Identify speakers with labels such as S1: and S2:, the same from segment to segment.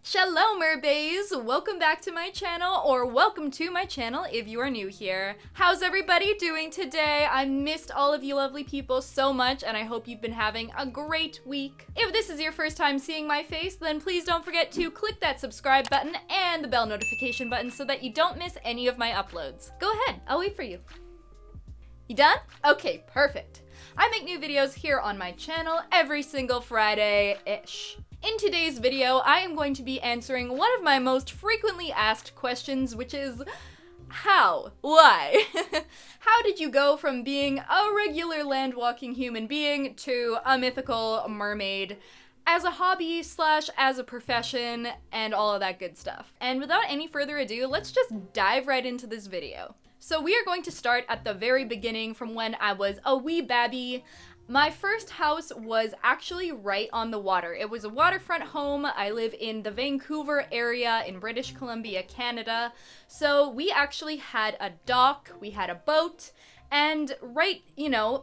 S1: Shalom mermaids! Welcome back to my channel, or welcome to my channel if you are new here. How's everybody doing today? I missed all of you lovely people so much, and I hope you've been having a great week. If this is your first time seeing my face, then please don't forget to click that subscribe button and the bell notification button so that you don't miss any of my uploads. Go ahead, I'll wait for you. You done? Okay, perfect. I make new videos here on my channel every single Friday-ish. In today's video, I am going to be answering one of my most frequently asked questions, which is, how? Why? How did you go from being a regular land-walking human being to a mythical mermaid as a hobby / as a profession and all of that good stuff? And without any further ado, let's just dive right into this video. So we are going to start at the very beginning from when I was a wee babby. My first house was actually right on the water. It was a waterfront home. I live in the Vancouver area in British Columbia, Canada. So we actually had a dock, we had a boat, and right,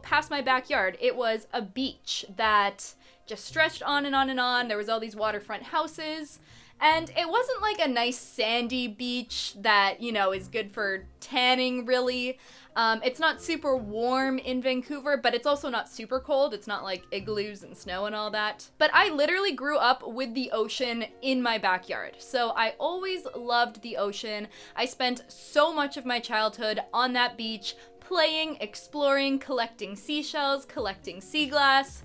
S1: past my backyard, it was a beach that just stretched on and on and on. There was all these waterfront houses. And it wasn't like a nice sandy beach that, is good for tanning, really. It's not super warm in Vancouver, but it's also not super cold. It's not like igloos and snow and all that. But I literally grew up with the ocean in my backyard. So I always loved the ocean. I spent so much of my childhood on that beach, playing, exploring, collecting seashells, collecting sea glass,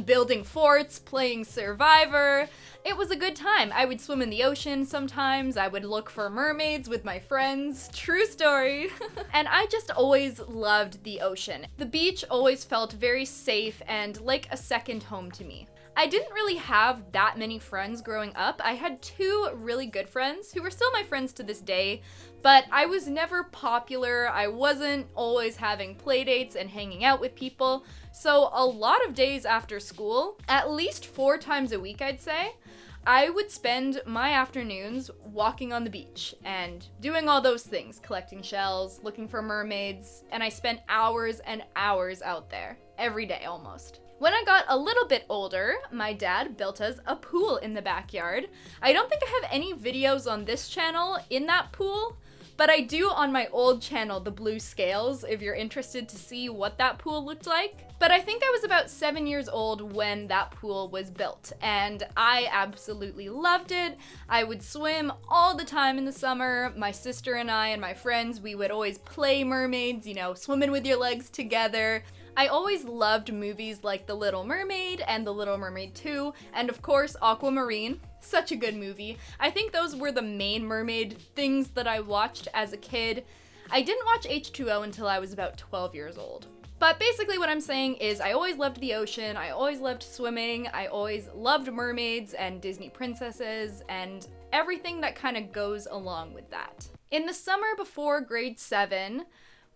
S1: building forts, playing Survivor. It was a good time. I would swim in the ocean sometimes. I would look for mermaids with my friends. True story. And I just always loved the ocean. The beach always felt very safe and like a second home to me. I didn't really have that many friends growing up. I had two really good friends who are still my friends to this day, but I was never popular. I wasn't always having playdates and hanging out with people. So a lot of days after school, at least 4 times a week, I'd say, I would spend my afternoons walking on the beach and doing all those things, collecting shells, looking for mermaids, and I spent hours and hours out there, every day almost. When I got a little bit older, my dad built us a pool in the backyard. I don't think I have any videos on this channel in that pool, but I do on my old channel, The Blue Scales, if you're interested to see what that pool looked like. But I think I was about 7 years old when that pool was built, and I absolutely loved it. I would swim all the time in the summer. My sister and I and my friends, we would always play mermaids, swimming with your legs together. I always loved movies like The Little Mermaid and The Little Mermaid 2, and of course Aquamarine. Such a good movie. I think those were the main mermaid things that I watched as a kid. I didn't watch H2O until I was about 12 years old. But basically what I'm saying is I always loved the ocean, I always loved swimming, I always loved mermaids and Disney princesses and everything that kind of goes along with that. In the summer before grade 7,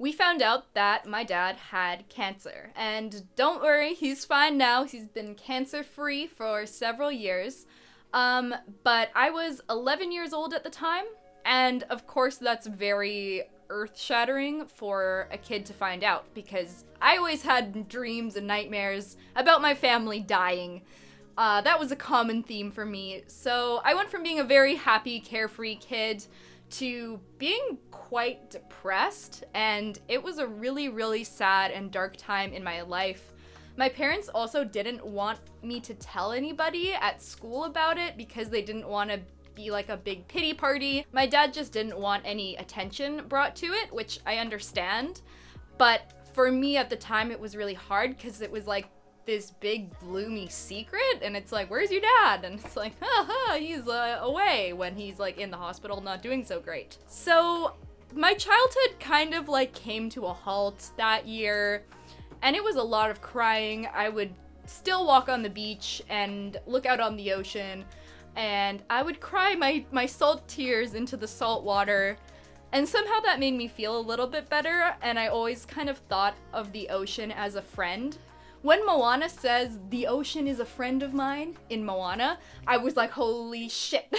S1: we found out that my dad had cancer. And don't worry, he's fine now. He's been cancer-free for several years. But I was 11 years old at the time, and of course that's very earth-shattering for a kid to find out, because I always had dreams and nightmares about my family dying. That was a common theme for me. So I went from being a very happy, carefree kid to being quite depressed, and it was a really, really sad and dark time in my life. My parents also didn't want me to tell anybody at school about it because they didn't want to be like a big pity party. My dad just didn't want any attention brought to it, which I understand. But for me at the time, it was really hard because it was like this big gloomy secret, and it's like, where's your dad? And it's like, he's away when he's like in the hospital not doing so great. So my childhood kind of like came to a halt that year, and it was a lot of crying. I would still walk on the beach and look out on the ocean, and I would cry my salt tears into the salt water, and somehow that made me feel a little bit better, and I always kind of thought of the ocean as a friend. When Moana says, "The ocean is a friend of mine," in Moana, I was like, holy shit.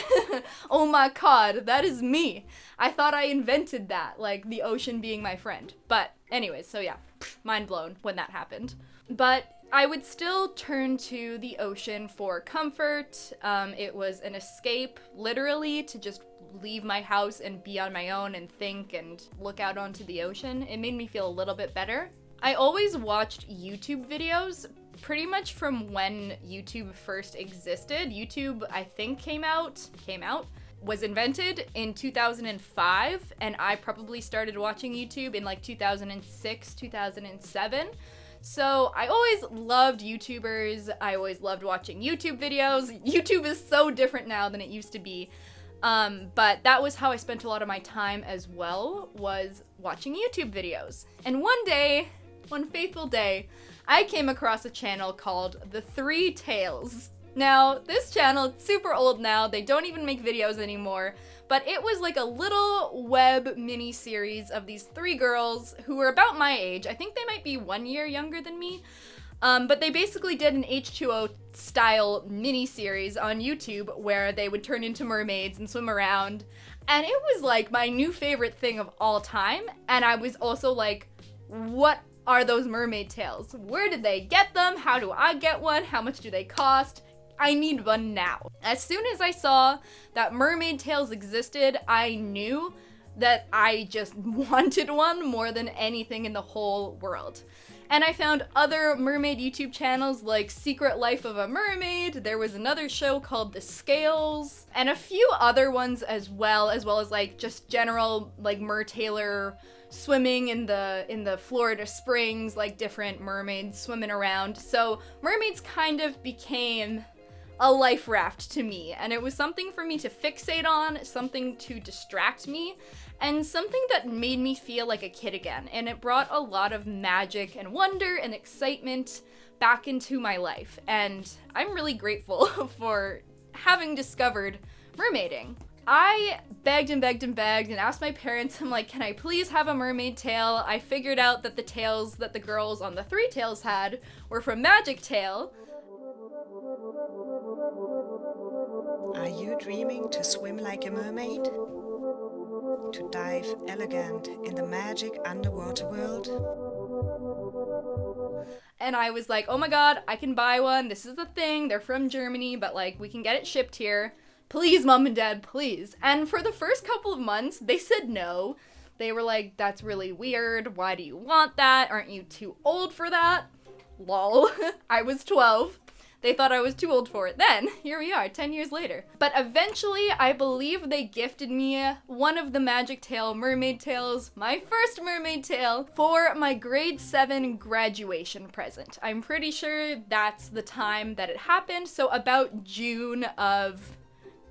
S1: Oh my god, that is me. I thought I invented that, like the ocean being my friend. But anyways, so yeah, mind blown when that happened. But I would still turn to the ocean for comfort. It was an escape, literally, to just leave my house and be on my own and think and look out onto the ocean. It made me feel a little bit better. I always watched YouTube videos pretty much from when YouTube first existed. YouTube, I think, was invented in 2005, and I probably started watching YouTube in like 2006, 2007. So I always loved YouTubers. I always loved watching YouTube videos. YouTube is so different now than it used to be. But that was how I spent a lot of my time as well, was watching YouTube videos. And one fateful day, I came across a channel called The Three Tales. Now, this channel, it's super old now, they don't even make videos anymore, but it was like a little web mini-series of these three girls who were about my age. I think they might be 1 year younger than me, but they basically did an H2O style mini-series on YouTube where they would turn into mermaids and swim around, and it was like my new favorite thing of all time, and I was also like, what are those mermaid tails? Where did they get them? How do I get one? How much do they cost? I need one now. As soon as I saw that mermaid tails existed, I knew that I just wanted one more than anything in the whole world. And I found other mermaid YouTube channels like Secret Life of a Mermaid, there was another show called The Scales, and a few other ones as well as like just general like mertailer swimming in the Florida Springs, like different mermaids swimming around. So mermaids kind of became a life raft to me, and it was something for me to fixate on, something to distract me, and something that made me feel like a kid again, and it brought a lot of magic and wonder and excitement back into my life, and I'm really grateful for having discovered mermaiding. I begged and begged and begged and asked my parents, I'm like, can I please have a mermaid tail? I figured out that the tails that the girls on the Three Tails had were from Magic Tail.
S2: Are you dreaming to swim like a mermaid? To dive elegant in the magic underwater world?
S1: And I was like, oh my god, I can buy one. This is the thing. They're from Germany, but like we can get it shipped here. Please, mom and dad, please. And for the first couple of months, they said no. They were like, that's really weird. Why do you want that? Aren't you too old for that? Lol. I was 12. They thought I was too old for it then. Here we are, 10 years later. But eventually, I believe they gifted me one of the Magic Tail mermaid tails, my first mermaid tail, for my grade 7 graduation present. I'm pretty sure that's the time that it happened, so about June of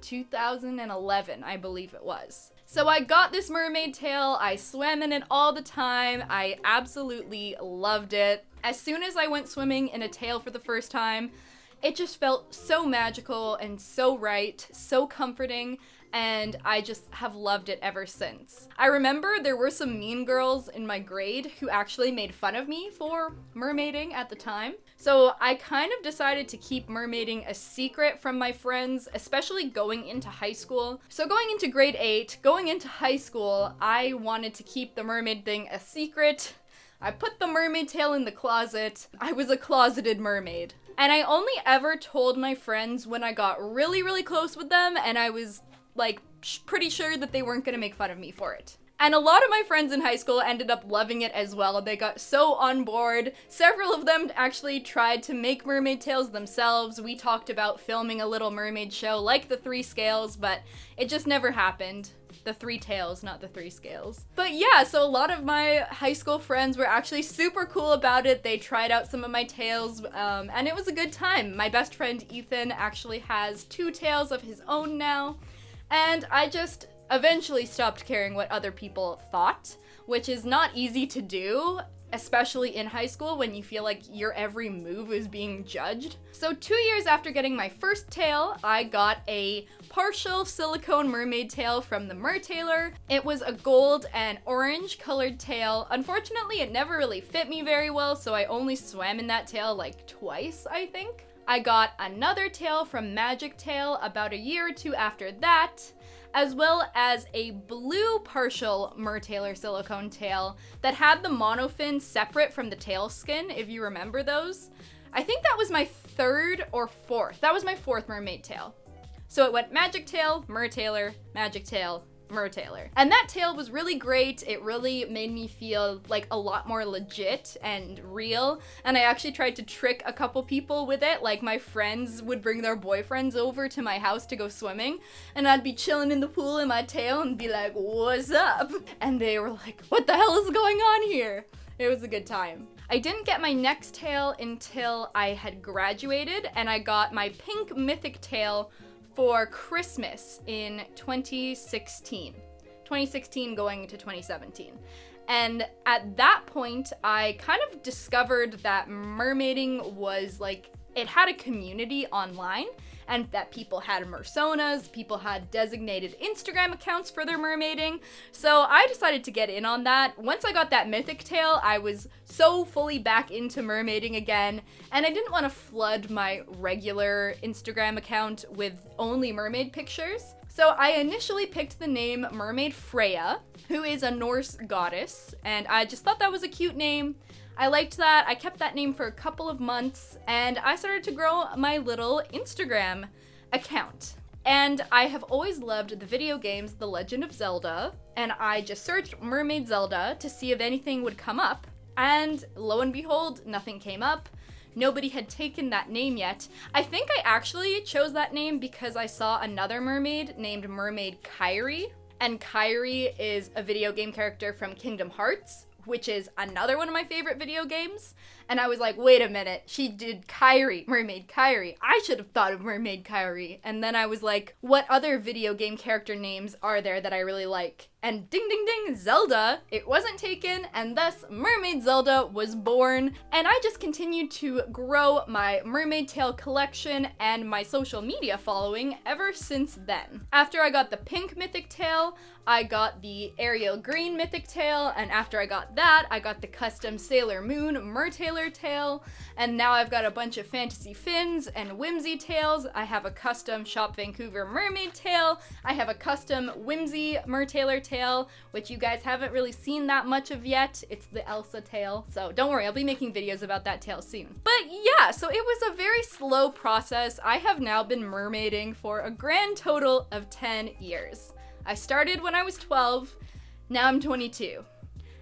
S1: 2011, I believe it was. So I got this mermaid tail, I swam in it all the time, I absolutely loved it. As soon as I went swimming in a tail for the first time, it just felt so magical and so right, so comforting, and I just have loved it ever since. I remember there were some mean girls in my grade who actually made fun of me for mermaiding at the time. So I kind of decided to keep mermaiding a secret from my friends, especially going into high school. So going into grade 8, going into high school, I wanted to keep the mermaid thing a secret. I put the mermaid tail in the closet. I was a closeted mermaid. And I only ever told my friends when I got really, really close with them, and I was, like, pretty sure that they weren't gonna make fun of me for it. And a lot of my friends in high school ended up loving it as well. They got so on board. Several of them actually tried to make mermaid tails themselves. We talked about filming a Little Mermaid show like the Three Scales, but it just never happened. The Three Tails, not the Three Scales. But yeah, so a lot of my high school friends were actually super cool about it. They tried out some of my tails, and it was a good time. My best friend Ethan actually has 2 tails of his own now, and I just eventually stopped caring what other people thought, which is not easy to do, especially in high school when you feel like your every move is being judged. So 2 years after getting my first tail, I got a partial silicone mermaid tail from the Mertailer. It was a gold and orange colored tail. Unfortunately, it never really fit me very well, so I only swam in that tail like twice, I think. I got another tail from Magic Tail about a year or 2 after that, as well as a blue partial Mertailer silicone tail that had the monofin separate from the tail skin, if you remember those. I think that was my third or fourth. That was my fourth mermaid tail. So it went magic tail, mer-tailer, magic tail, mer-tailer. And that tail was really great. It really made me feel like a lot more legit and real. And I actually tried to trick a couple people with it. Like my friends would bring their boyfriends over to my house to go swimming. And I'd be chilling in the pool in my tail and be like, what's up? And they were like, what the hell is going on here? It was a good time. I didn't get my next tail until I had graduated, and I got my pink mythic tail for Christmas in 2016. 2016 going into 2017. And at that point, I kind of discovered that mermaiding was like, it had a community online, and that people had mersonas, people had designated Instagram accounts for their mermaiding. So I decided to get in on that. Once I got that mythic tail, I was so fully back into mermaiding again, and I didn't want to flood my regular Instagram account with only mermaid pictures. So I initially picked the name Mermaid Freya, who is a Norse goddess, and I just thought that was a cute name. I liked that. I kept that name for a couple of months, and I started to grow my little Instagram account. And I have always loved the video games The Legend of Zelda, and I just searched Mermaid Zelda to see if anything would come up, and lo and behold, nothing came up. Nobody had taken that name yet. I think I actually chose that name because I saw another mermaid named Mermaid Kairi, and Kairi is a video game character from Kingdom Hearts, which is another one of my favorite video games. And I was like, wait a minute, she did Kairi, Mermaid Kairi. I should have thought of Mermaid Kairi. And then I was like, what other video game character names are there that I really like? And ding ding ding, Zelda, it wasn't taken, and thus Mermaid Zelda was born. And I just continued to grow my mermaid tail collection and my social media following ever since then. After I got the pink mythic tail, I got the Ariel green mythic tail, and after I got that, I got the custom Sailor Moon mer-tailer tail, and now I've got a bunch of fantasy fins and whimsy tails. I have a custom Shop Vancouver mermaid tail. I have a custom whimsy mer-tailer tail, which you guys haven't really seen that much of yet. It's the Elsa tail, so don't worry, I'll be making videos about that tail soon. But yeah, so it was a very slow process. I have now been mermaiding for a grand total of 10 years. I started when I was 12, now I'm 22.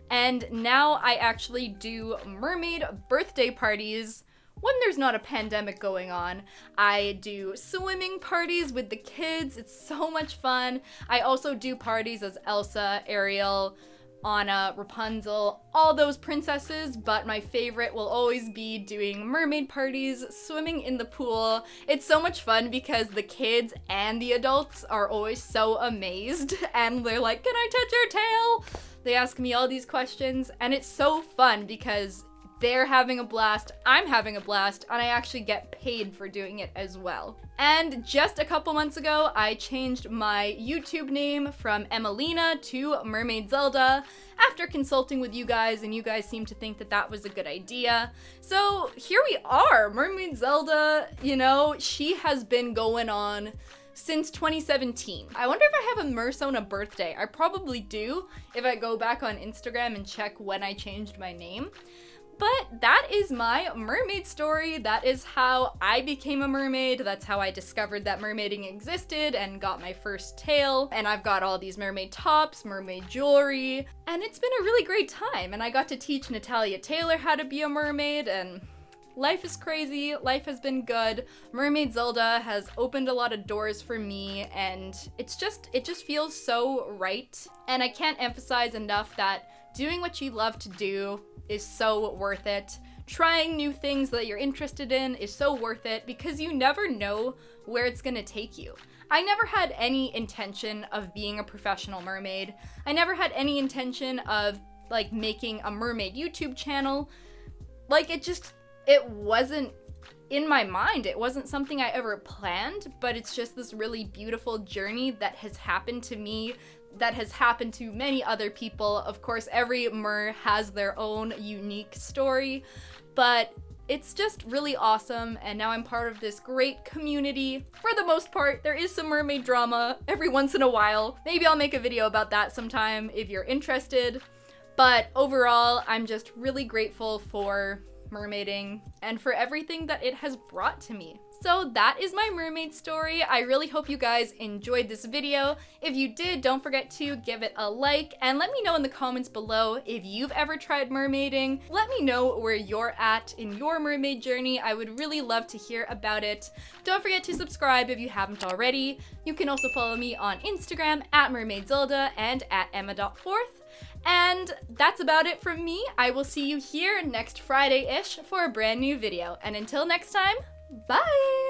S1: And now I actually do mermaid birthday parties when there's not a pandemic going on. I do swimming parties with the kids. It's so much fun. I also do parties as Elsa, Ariel, Anna, Rapunzel, all those princesses, but my favorite will always be doing mermaid parties, swimming in the pool. It's so much fun because the kids and the adults are always so amazed, and they're like, can I touch your tail? They ask me all these questions, and it's so fun because they're having a blast, I'm having a blast, and I actually get paid for doing it as well. And just a couple months ago, I changed my YouTube name from Emelina to Mermaid Zelda after consulting with you guys, and you guys seemed to think that that was a good idea. So here we are, Mermaid Zelda, you know, she has been going on since 2017. I wonder if I have a Mersona birthday. I probably do if I go back on Instagram and check when I changed my name. But that is my mermaid story. That is how I became a mermaid. That's how I discovered that mermaiding existed and got my first tail. And I've got all these mermaid tops, mermaid jewelry, and it's been a really great time. And I got to teach Natalia Taylor how to be a mermaid, and life is crazy. Life has been good. Mermaid Zelda has opened a lot of doors for me, and it just feels so right. And I can't emphasize enough that doing what you love to do is so worth it. Trying new things that you're interested in is so worth it because you never know where it's gonna take you. I never had any intention of being a professional mermaid. I never had any intention of like making a mermaid YouTube channel. Like it wasn't in my mind. It wasn't something I ever planned, but it's just this really beautiful journey that has happened to me, that has happened to many other people. Of course, every mer has their own unique story, but it's just really awesome, and now I'm part of this great community. For the most part, there is some mermaid drama every once in a while. Maybe I'll make a video about that sometime if you're interested. But overall, I'm just really grateful for mermaiding, and for everything that it has brought to me. So that is my mermaid story. I really hope you guys enjoyed this video. If you did, don't forget to give it a like and let me know in the comments below if you've ever tried mermaiding. Let me know where you're at in your mermaid journey. I would really love to hear about it. Don't forget to subscribe if you haven't already. You can also follow me on Instagram at mermaidzilda and at emma.forth. And that's about it from me. I will see you here next Friday-ish for a brand new video. And until next time, bye!